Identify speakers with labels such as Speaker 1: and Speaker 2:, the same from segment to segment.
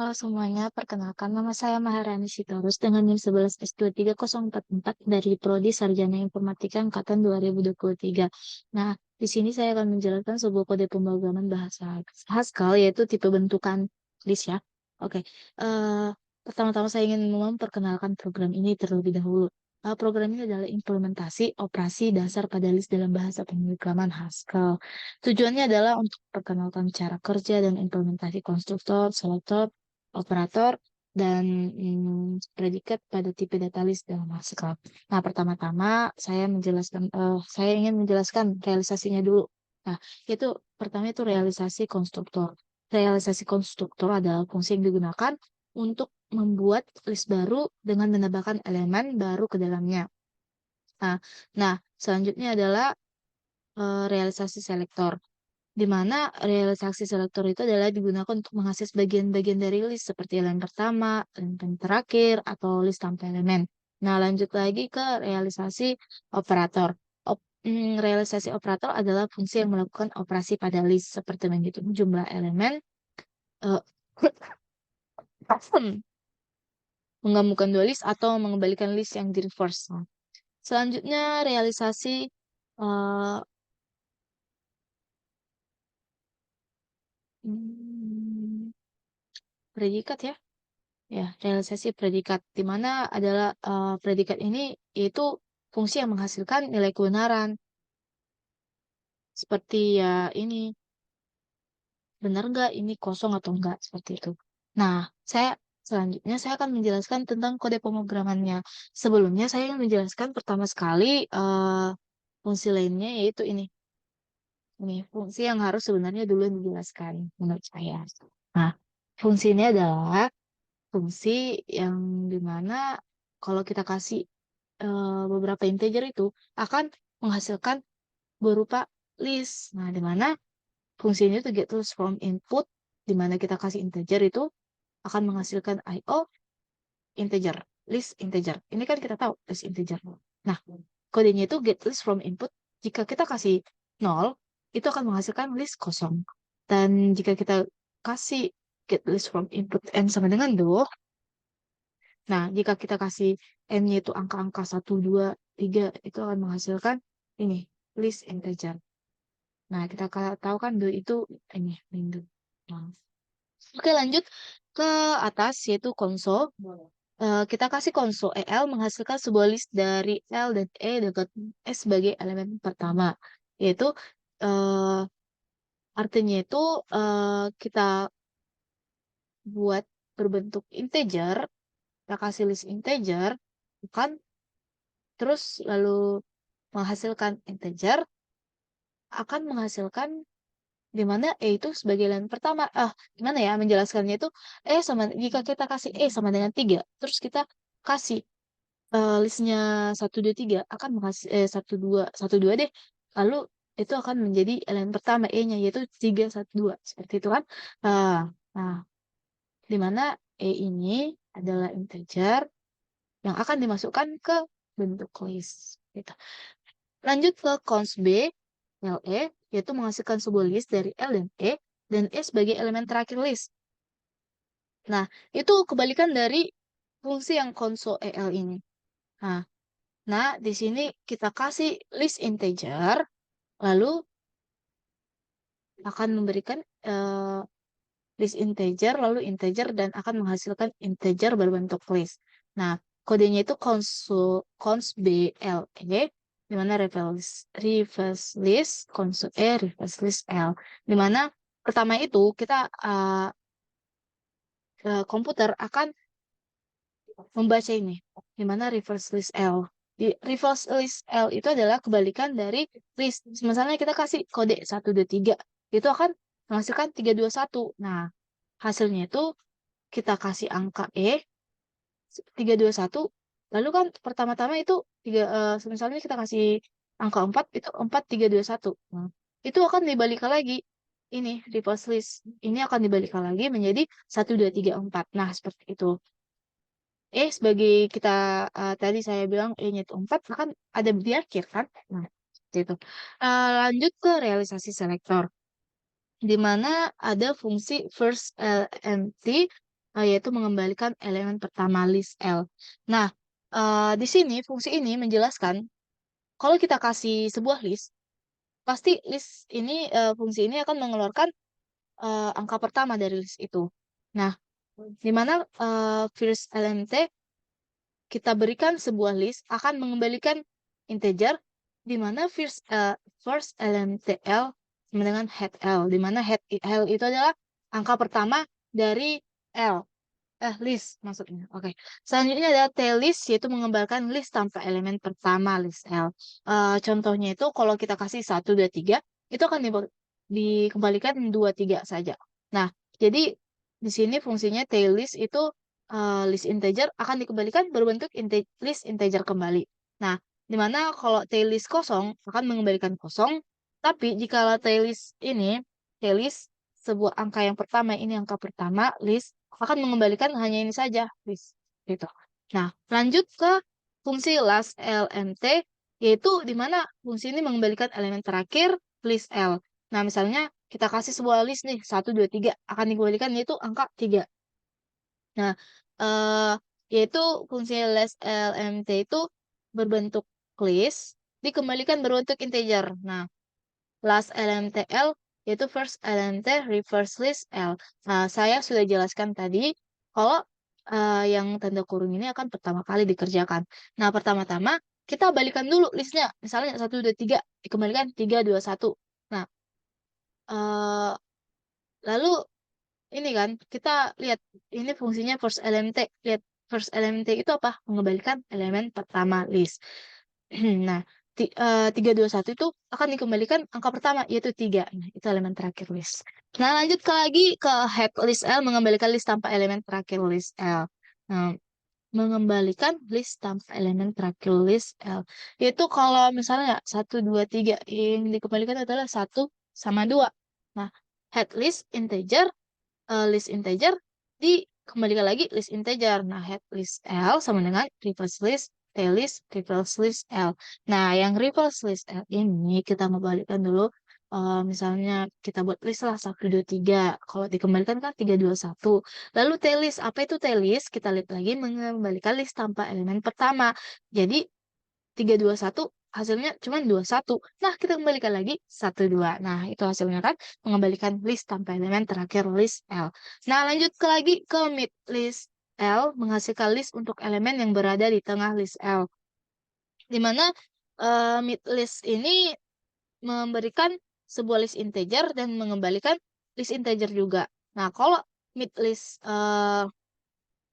Speaker 1: Halo semuanya, perkenalkan nama saya Maharani Sitorus dengan NIM 11S23044 dari Prodi Sarjana Informatika Angkatan 2023. Nah, di sini saya akan menjelaskan sebuah kode pemrograman bahasa Haskell, yaitu tipe bentukan list ya. Oke, eh, pertama-tama saya ingin memperkenalkan program ini terlebih dahulu. Program ini adalah implementasi operasi dasar pada list dalam bahasa pemrograman Haskell. Tujuannya adalah untuk memperkenalkan cara kerja dan implementasi konstruktor, selektor, operator, dan predikat pada tipe data list dalam Haskell. Nah, pertama-tama saya ingin menjelaskan realisasinya dulu. Nah, itu pertama itu realisasi konstruktor. Realisasi konstruktor adalah fungsi yang digunakan untuk membuat list baru dengan menambahkan elemen baru ke dalamnya. Nah, nah, selanjutnya adalah realisasi selektor, di mana realisasi selektor itu adalah digunakan untuk mengakses bagian-bagian dari list seperti elemen pertama, elemen terakhir, atau list tanpa elemen. Nah, lanjut lagi ke realisasi operator. Realisasi operator adalah fungsi yang melakukan operasi pada list seperti menghitung jumlah elemen, eh, menggabungkan dua list, atau mengembalikan list yang di reverse. Nah, selanjutnya realisasi eh, hmm, predikat ya. Ya, realisasi predikat, di mana adalah predikat ini yaitu fungsi yang menghasilkan nilai kebenaran, seperti ya ini, benar nggak ini kosong atau enggak, seperti itu. Nah, selanjutnya saya akan menjelaskan tentang kode pemrogramannya. Sebelumnya saya ingin menjelaskan pertama sekali fungsi lainnya, yaitu ini fungsi yang harus sebenarnya dulu dijelaskan menurut saya. Nah, fungsi ini adalah fungsi yang dimana kalau kita kasih beberapa integer itu akan menghasilkan berupa list. Nah, di mana fungsi ini tuh get list from input, di mana kita kasih integer itu akan menghasilkan IO integer, list integer. Ini kan kita tahu list integer. Nah, kodenya itu get list from input. Jika kita kasih 0, itu akan menghasilkan list kosong. Dan jika kita kasih get list from input n sama dengan 2, nah, jika kita kasih n-nya itu angka-angka 1, 2, 3, itu akan menghasilkan ini, list integer. Nah, kita tahu kan do itu ini, do. Nah. Oke, lanjut ke atas, yaitu console. Kita kasih console EL menghasilkan sebuah list dari L dan E dengan S sebagai elemen pertama. Yaitu, eh, artinya itu kita buat berbentuk integer, kita kasih list integer, kan? Terus lalu menghasilkan integer, akan menghasilkan di mana E itu sebagai elemen pertama. Gimana ya menjelaskannya itu? Jika kita kasih E sama dengan 3, terus kita kasih listnya 1, 2, 3 akan menghasil 1, 2 deh. Lalu itu akan menjadi elemen pertama E-nya, yaitu 3, 1, 2. Seperti itu kan? Nah, nah, di mana E ini adalah integer yang akan dimasukkan ke bentuk list. Gitu. Lanjut ke cons B, LE, yaitu menghasilkan sebuah list dari L dan E sebagai elemen terakhir list. Nah, itu kebalikan dari fungsi yang konsol EL ini. Nah, di sini kita kasih list integer, lalu akan memberikan list integer, lalu integer, dan akan menghasilkan integer berbentuk list. Nah, kodenya itu cons BLE, di mana reverse list, cons E, reverse list L. Di mana pertama itu kita komputer akan membaca ini, di mana reverse list L. Di reverse list L itu adalah kebalikan dari list. Misalnya kita kasih kode 1, 2, 3, itu akan menghasilkan 3, 2, 1. Nah, hasilnya itu kita kasih angka E 3, 2, 1, lalu kan pertama-tama itu misalnya kita kasih angka 4, itu 4, 3, 2, 1. Nah, itu akan dibalikan lagi, ini reverse list ini akan dibalikan lagi menjadi 1, 2, 3, 4. Nah, seperti itu. Sebagai kita tadi saya bilang E-nya itu 4, akan ada di akhir kan. Nah, seperti itu. Lanjut ke realisasi selektor, di mana ada fungsi first empty, yaitu mengembalikan elemen pertama list L. Nah, di sini fungsi ini menjelaskan kalau kita kasih sebuah list, pasti list ini fungsi ini akan mengeluarkan angka pertama dari list itu. Nah, di mana first LMT kita berikan sebuah list akan mengembalikan integer di mana first LMTL sama dengan head L, di mana head L itu adalah angka pertama dari L. List maksudnya. Oke. Selanjutnya adalah tail list, yaitu mengembalikan list tanpa elemen pertama list L. Contohnya itu kalau kita kasih 1, 2, 3, itu akan dikembalikan 2, 3 saja. Nah, jadi di sini fungsinya tail list itu list integer akan dikembalikan berbentuk list integer kembali. Nah, di mana kalau tail list kosong akan mengembalikan kosong, tapi jika tail list ini, tail list sebuah angka yang pertama, ini angka pertama list akan mengembalikan hanya ini saja list gitu. Nah, lanjut ke fungsi last LMT, yaitu di mana fungsi ini mengembalikan elemen terakhir list L. Nah, misalnya kita kasih sebuah list nih 1, 2, 3 akan dikembalikan yaitu angka 3. Nah, eh, yaitu fungsi last LMT itu berbentuk list dikembalikan berbentuk integer. Nah, last LMTL yaitu first LMT reverse list L. Nah, saya sudah jelaskan tadi kalau yang tanda kurung ini akan pertama kali dikerjakan. Nah, pertama-tama kita balikan dulu listnya. Misalnya 1, 2, 3 dikembalikan 3, 2, 1. Nah, eh, lalu ini kan kita lihat ini fungsinya first LMT. Lihat first LMT itu apa? Mengembalikan elemen pertama list. Nah, 3, 2, 1 itu akan dikembalikan angka pertama, yaitu 3. Nah, itu elemen terakhir list. Nah, lanjut lagi ke head list L, mengembalikan list tanpa elemen terakhir list L. Nah, mengembalikan list tanpa elemen terakhir list L. Yaitu kalau misalnya 1, 2, 3 yang dikembalikan adalah 1 sama 2. Nah, head list integer dikembalikan lagi list integer. Nah, head list L sama dengan reverse list tail list reverse list L. Nah, yang reverse list L ini kita ngebalikkan dulu. Misalnya kita buat list lah 1, 2, 3. Kalau dikembalikan kan 3, 2, 1. Lalu tail list, apa itu tail list? Kita lihat lagi mengembalikan list tanpa elemen pertama. Jadi 3, 2, 1 hasilnya cuma 2, 1. Nah, kita kembalikan lagi 1, 2. Nah, itu hasilnya kan mengembalikan list tanpa elemen terakhir list L. Nah, lanjut lagi ke mid list L, menghasilkan list untuk elemen yang berada di tengah list L. Di mana mid list ini memberikan sebuah list integer dan mengembalikan list integer juga. Nah, kalau mid list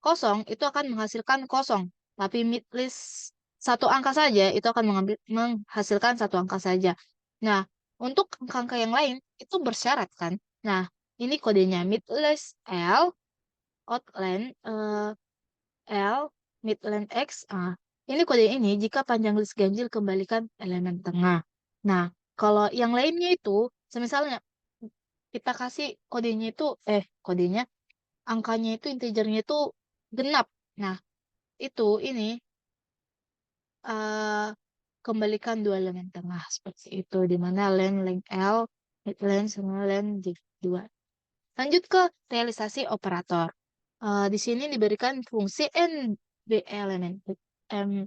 Speaker 1: kosong itu akan menghasilkan kosong, tapi mid list satu angka saja itu akan menghasilkan satu angka saja. Nah, untuk angka-angka yang lain itu bersyarat kan. Nah, ini kodenya mid list L, outline L, midland X. Ini kode ini jika panjang list ganjil kembalikan elemen tengah. Nah, kalau yang lainnya itu, misalnya kita kasih kodenya itu, kodenya, angkanya itu, integernya itu genap. Nah, itu ini eh kembalikan dua elemen tengah seperti itu, di mana length L, midland sama length D2. Lanjut ke realisasi operator. Di sini diberikan fungsi NB elemen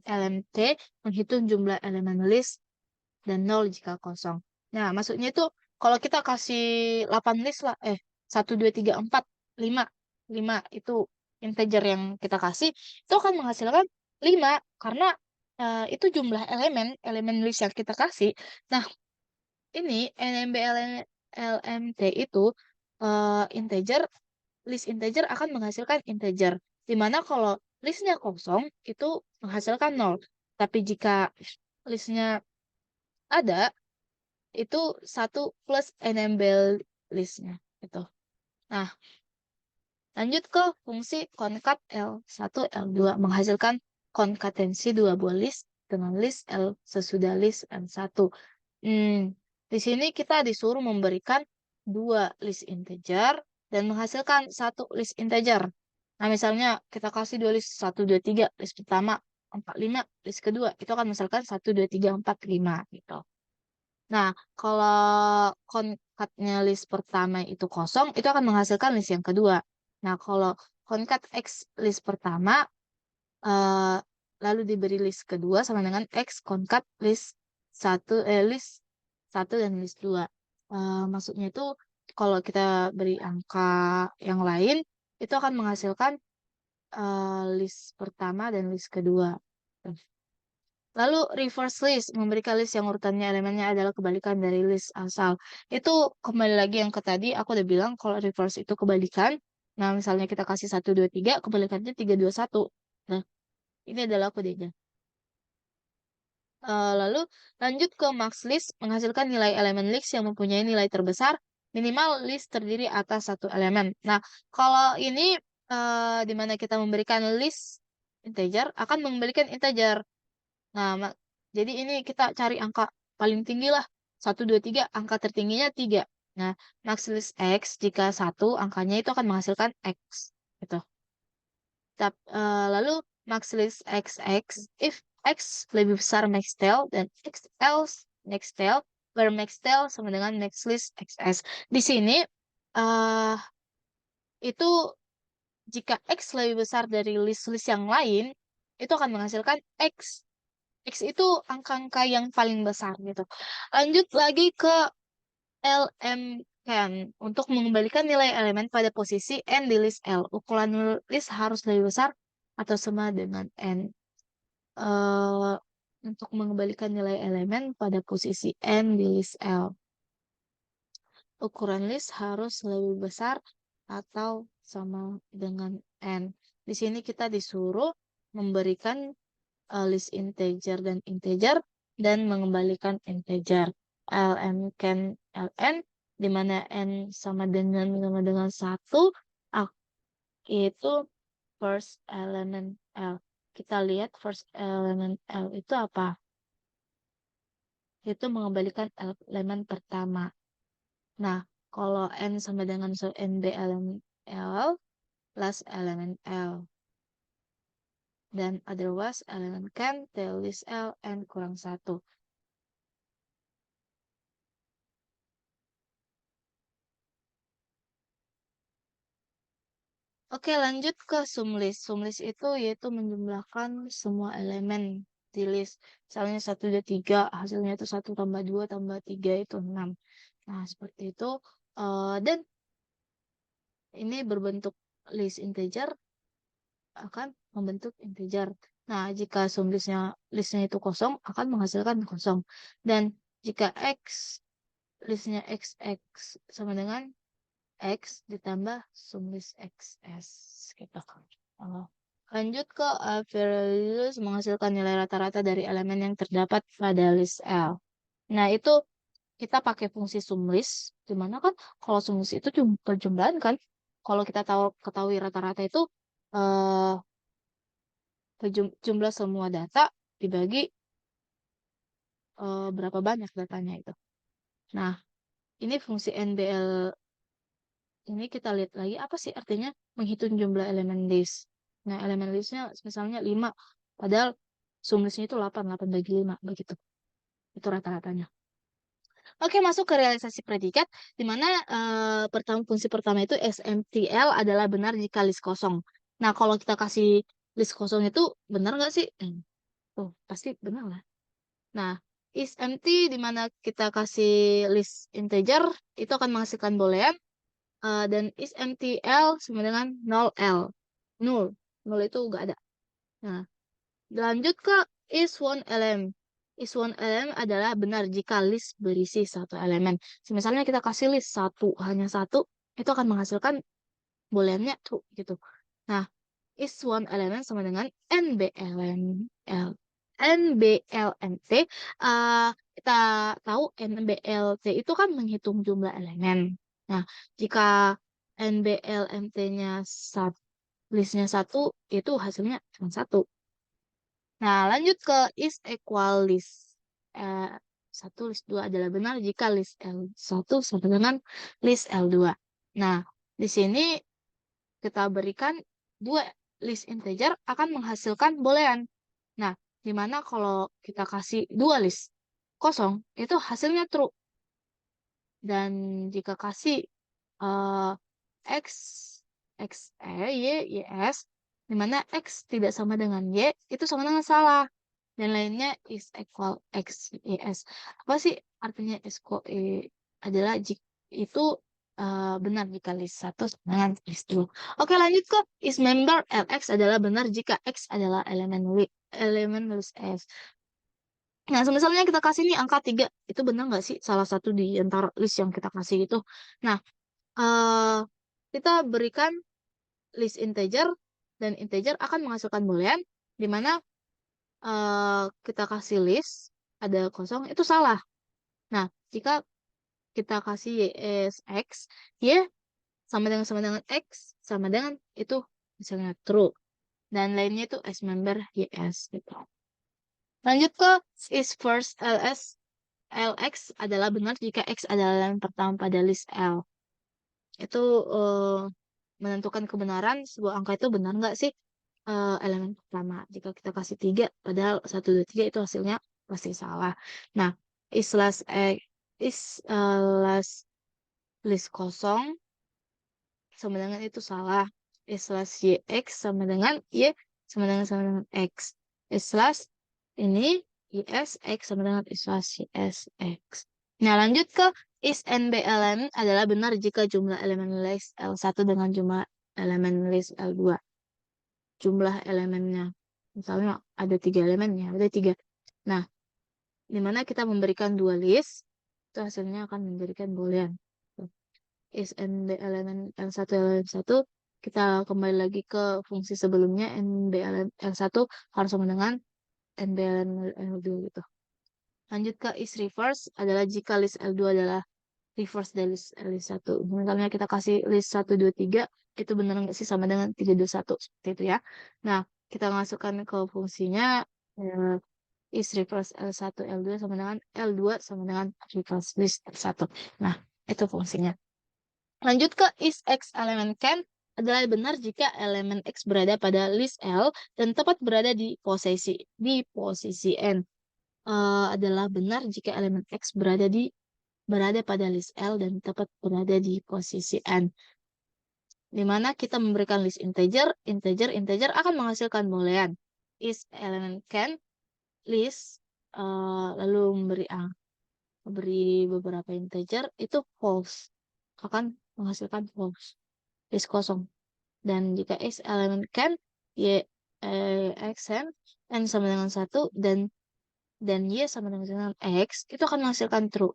Speaker 1: LMT menghitung jumlah elemen list dan 0 jika kosong. Nah, maksudnya itu kalau kita kasih 8 list lah, 1, 2, 3, 4, 5, 5 itu integer yang kita kasih, itu akan menghasilkan 5 karena itu jumlah elemen list yang kita kasih. Nah, ini NMB LMT itu integer, list integer akan menghasilkan integer. Dimana kalau listnya kosong, itu menghasilkan 0. Tapi jika listnya ada, itu 1 plus enable listnya. Gitu. Nah, lanjut ke fungsi concat L1, L2. Menghasilkan konkatensi dua buah list dengan list L sesudah list L1. Di sini kita disuruh memberikan dua list integer dan menghasilkan satu list integer. Nah, misalnya kita kasih dua list 1, 2, 3, list pertama 4, 5, list kedua itu akan misalkan 1, 2, 3, 4, 5 gitu. Nah, kalau konkatnya list pertama itu kosong, itu akan menghasilkan list yang kedua. Nah, kalau concat X list pertama, lalu diberi list kedua sama dengan X concat list list 1 dan list 2. Maksudnya itu kalau kita beri angka yang lain, itu akan menghasilkan list pertama dan list kedua. Lalu reverse list, memberikan list yang urutannya elemennya adalah kebalikan dari list asal. Itu kembali lagi yang ke tadi, aku udah bilang kalau reverse itu kebalikan. Nah, misalnya kita kasih 1, 2, 3, kebalikannya 3, 2, 1. Nah, ini adalah kodenya. Lalu lanjut ke max list, menghasilkan nilai elemen list yang mempunyai nilai terbesar, minimal list terdiri atas satu elemen. Nah, kalau ini di mana kita memberikan list integer, akan mengembalikan integer. Nah, jadi ini kita cari angka paling tinggi lah. 1, 2, 3, angka tertingginya 3. Nah, max list X, jika 1, angkanya itu akan menghasilkan X. Gitu. Lalu max list XX, if X lebih besar max tail dan X else max tail, where max tail sama dengan max list XS. Di sini, uh, itu jika X lebih besar dari list-list yang lain, itu akan menghasilkan X. X itu angka-angka yang paling besar gitu. Lanjut lagi ke LMN. Untuk mengembalikan nilai elemen pada posisi N di list L. Ukuran list harus lebih besar atau sama dengan N. eh untuk mengembalikan nilai elemen pada posisi N di list L. Ukuran list harus lebih besar atau sama dengan N. Di sini kita disuruh memberikan list integer dan integer dan mengembalikan integer. Lm can ln di mana n sama dengan 1 itu first element L. Kita lihat first element L itu apa? Itu mengembalikan elemen pertama. Nah, kalau n sama dengan nb elemen L plus elemen L. Dan otherwise elemen can tail list L n kurang 1. Oke, lanjut ke sumlist. Sumlist itu yaitu menjumlahkan semua elemen di list. Misalnya 1, 2, 3, hasilnya itu 1 tambah 2 tambah 3 itu 6. Nah, seperti itu. Dan ini berbentuk list integer akan membentuk integer. Nah, jika listnya itu kosong, akan menghasilkan kosong. Dan jika listnya x sama dengan X ditambah sumlist XS gitu. Lanjut ke values menghasilkan nilai rata-rata dari elemen yang terdapat pada list L. Nah, itu kita pakai fungsi sumlist, dimana kan kalau sumlist itu cuma perjumlahan kan. Kalau kita ketahui rata-rata itu eh jumlah semua data dibagi berapa banyak datanya itu. Nah, ini fungsi NBL ini kita lihat lagi apa sih artinya menghitung jumlah elemen list. Nah, elemen listnya misalnya 5, padahal sumlistnya itu 8 bagi 5, begitu. Itu rata-ratanya. Oke, masuk ke realisasi predikat, di mana fungsi pertama itu SMTL adalah benar jika list kosong. Nah, kalau kita kasih list kosong itu benar nggak sih? Oh, pasti benar lah. Nah, is empty di mana kita kasih list integer, itu akan menghasilkan boolean. Dan is empty L sama dengan 0L. Null. Null itu nggak ada. Nah, lanjut ke is one element. Is one element adalah benar jika list berisi satu elemen. Misalnya kita kasih list hanya satu, itu akan menghasilkan booleannya true gitu. Nah, is one element sama dengan NBLML. NBLMT, kita tahu NBLT itu kan menghitung jumlah elemen. Nah, jika NBLMT-nya listnya 1, itu hasilnya cuma 1. Nah, lanjut ke is equal list. 1 list 2 adalah benar jika list L1 sama dengan list L2. Nah, di sini kita berikan 2 list integer akan menghasilkan boolean. Nah, dimana kalau kita kasih 2 list kosong, itu hasilnya true. Dan jika kasih X X, Y, S, di mana X tidak sama dengan Y, itu sama dengan salah. Dan lainnya is equal X, Y, S. Apa sih artinya adalah jika itu benar jika list 1 sama dengan list 2. Oke, lanjut ke is member LX adalah benar jika X adalah elemen list S. Nah, misalnya kita kasih nih angka 3, itu benar nggak sih salah satu di antara list yang kita kasih itu? Nah, eh kita berikan list integer, dan integer akan menghasilkan boolean, di mana kita kasih list, ada kosong, itu salah. Nah, jika kita kasih YS X, Y sama dengan X, sama dengan itu misalnya true. Dan lainnya itu S member YS gitu. Lanjut ke is first LX adalah benar jika X adalah yang pertama pada list L. Itu menentukan kebenaran sebuah angka itu benar nggak sih elemen pertama. Jika kita kasih 3, padahal 1, 2, 3 itu hasilnya pasti salah. Nah, is last, last list kosong sama dengan itu salah. Is last YX sama dengan Y sama dengan X. Is last ini YS X sama dengan is last YS X. Nah, lanjut ke is NBLN adalah benar jika jumlah elemen list L1 dengan jumlah elemen list L2. Jumlah elemennya. Misalnya ada 3 elemennya, ada 3. Nah, di mana kita memberikan 2 list, itu hasilnya akan memberikan boolean. Is NB elemen L1 elemen 1, kita kembali lagi ke fungsi sebelumnya, NB elemen L1 harus sama dengan NB elemen L2 gitu. Lanjut ke is reverse adalah jika list L2 adalah reverse dari list 1. Misalnya kita kasih list 1, 2, 3, itu benar nggak sih sama dengan 3, 2, 1, seperti itu ya. Nah, kita masukkan ke fungsinya is reverse L1, L2 sama dengan L2 sama dengan reverse list L1. Nah, itu fungsinya. Lanjut ke is X elemen can adalah benar jika elemen X berada pada list L dan tepat berada di posisi N. Adalah benar jika elemen X berada pada list L dan tepat berada di posisi N. Di mana kita memberikan list integer akan menghasilkan boolean. Is elemen can list lalu memberi beberapa integer itu false, akan menghasilkan false, list kosong. Dan jika is elemen can y x n sama dengan 1 dan y sama dengan x, itu akan menghasilkan true.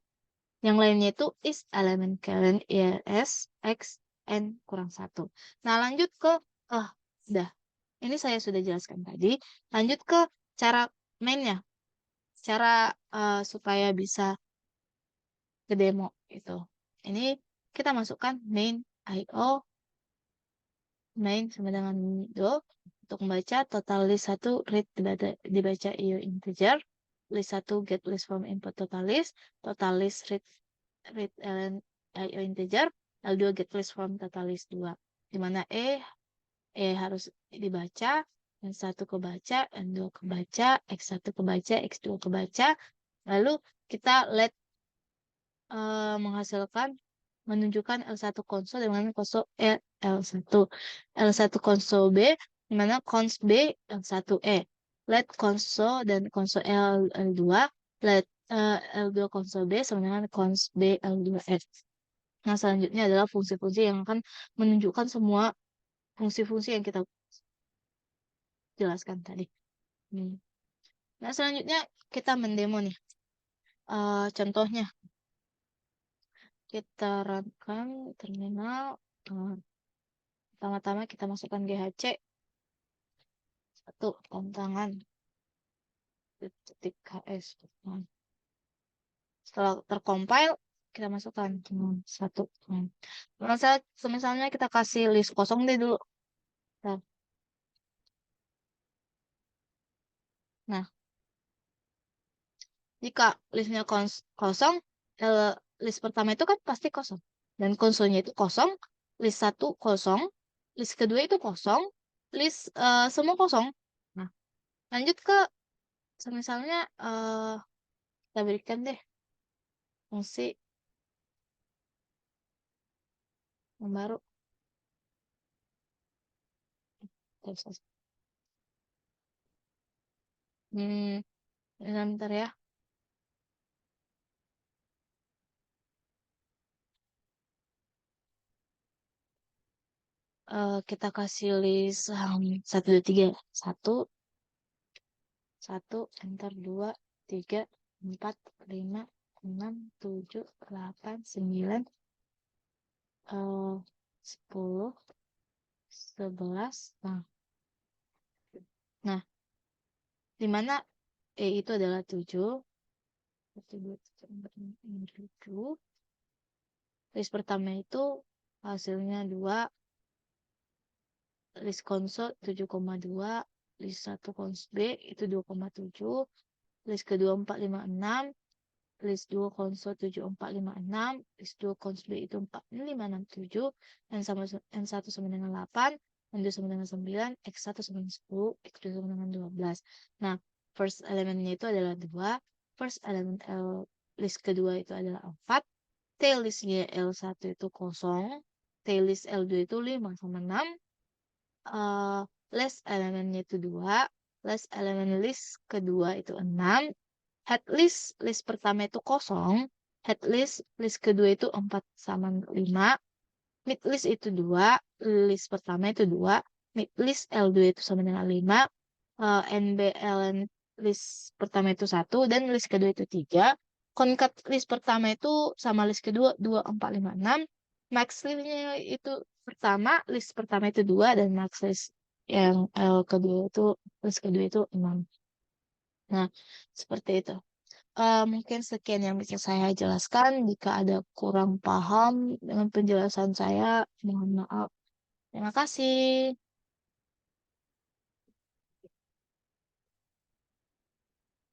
Speaker 1: Yang lainnya itu is elemen can s x n kurang 1. Nah, lanjut ke udah. Ini saya sudah jelaskan tadi. Lanjut ke cara mainnya. Cara supaya bisa ke demo itu. Ini kita masukkan main sama dengan do untuk membaca total list 1 read dibaca io integer, list 1 get list from input total list read io integer, L2 get list from total list 2. Di mana harus dibaca, N1 kebaca, N2 kebaca, X1 kebaca, X2 kebaca. Lalu kita let menunjukkan L1 konsol dengan konsol L1. L1 konsol B, di mana cons B L1E. Let konsol dan konsol L2, let L2 konsol B sama dengan cons B L2F. Nah, selanjutnya adalah fungsi-fungsi yang akan menunjukkan semua fungsi-fungsi yang kita jelaskan tadi. Nah, selanjutnya kita mendemo nih. Contohnya, kita runkan terminal. Pertama-tama kita masukkan GHC. 1, tantangan. Titik HS. Setelah tercompile, kita masukkan 1. Misalnya kita kasih list kosong deh dulu. Nah, jika listnya kosong, list pertama itu kan pasti kosong. Dan konsolnya itu kosong, list 1 kosong, list kedua itu kosong, list semua kosong. Nah, lanjut ke misalnya kita berikan deh fungsi yang baru. aktualisasi. Hmm, bentar ya. Kita kasih list 1, 2, 3. Satu, satu, enter 2, 3, 4, 5, 6, 7, 8, 9, 10, 11. Nah, di mana itu adalah 7. 1, 2, 3, 4, 5, 6, 7. List pertama itu hasilnya 2. List konsol 7,2. List 1 cons B itu 2,7. List kedua 4, 5, 6. List 2 konsol 7, 4, 5, 6. List 2 cons B itu 4, 5, 6, 7. N1 sama dengan 8. N2 sama dengan 9. X1 sama dengan 10. X2 sama dengan 12. Nah, first elemennya itu adalah 2. First element list kedua itu adalah 4. Tail listnya L1 itu kosong. Tail list L2 itu 5 sama 6. List elemennya itu 2. List elemen list kedua itu 6. Head list pertama itu kosong. Head list kedua itu 4 sama 5. Mid list itu 2. List pertama itu 2. Mid list L2 itu sama dengan 5. NBLN list pertama itu 1. Dan list kedua itu 3. Concat list pertama itu sama list kedua 2, 4, 5, 6. Max listnya itu list pertama itu 2. Dan max list yang list kedua itu 6. Nah, seperti itu. Mungkin sekian yang bisa saya jelaskan. Jika ada kurang paham dengan penjelasan saya, mohon maaf. Terima kasih.